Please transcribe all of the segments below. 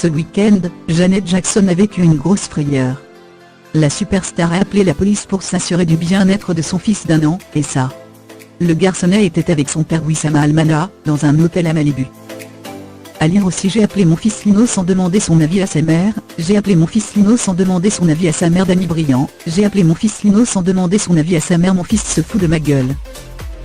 Ce week-end, Janet Jackson a vécu une grosse frayeur. La superstar a appelé la police pour s'assurer du bien-être de son fils d'1 an, et ça. Le garçonnet était avec son père Wissam Almana, dans un hôtel à Malibu. À lire aussi: j'ai appelé mon fils Lino sans demander son avis à sa mère, j'ai appelé mon fils Lino sans demander son avis à sa mère Dany Briand, j'ai appelé mon fils Lino sans demander son avis à sa mère, mon fils se fout de ma gueule.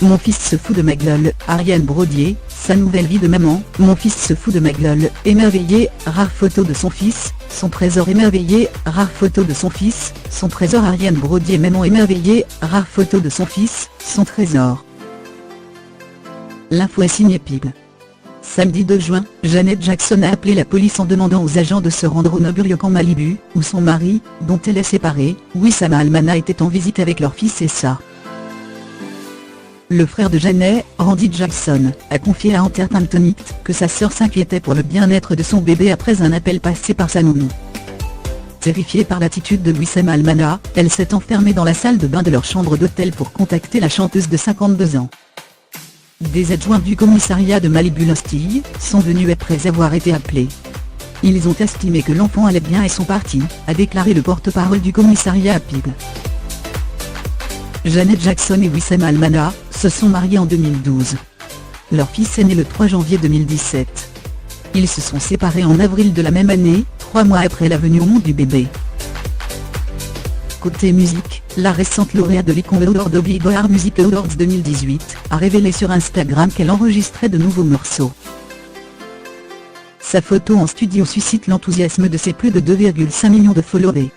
Mon fils se fout de ma gueule, Ariane Brodier, sa nouvelle vie de maman, mon fils se fout de ma gueule, émerveillé, rare photo de son fils, son trésor émerveillé, rare photo de son fils, son trésor. Ariane Brodier maman émerveillée, rare photo de son fils, son trésor. L'info est signée People. Samedi 2 juin, Janet Jackson a appelé la police en demandant aux agents de se rendre au Noble Camp Malibu, où son mari, dont elle est séparée, Wissam Almana, était en visite avec leur fils et ça. Le frère de Janet, Randy Jackson, a confié à Entertainment Tonight que sa sœur s'inquiétait pour le bien-être de son bébé après un appel passé par sa nounou. Terrifiée par l'attitude de Wissam Almana, elle s'est enfermée dans la salle de bain de leur chambre d'hôtel pour contacter la chanteuse de 52 ans. Des adjoints du commissariat de Malibu-Lostille sont venus après avoir été appelés. Ils ont estimé que l'enfant allait bien et sont partis, a déclaré le porte-parole du commissariat à People. Janet Jackson et Wissam Almana se sont mariés en 2012. Leur fils est né le 3 janvier 2017. Ils se sont séparés en avril de la même année, 3 mois après la venue au monde du bébé. Côté musique, la récente lauréate de l'Icon Award of Billboard Music Awards 2018 a révélé sur Instagram qu'elle enregistrait de nouveaux morceaux. Sa photo en studio suscite l'enthousiasme de ses plus de 2,5 millions de followers.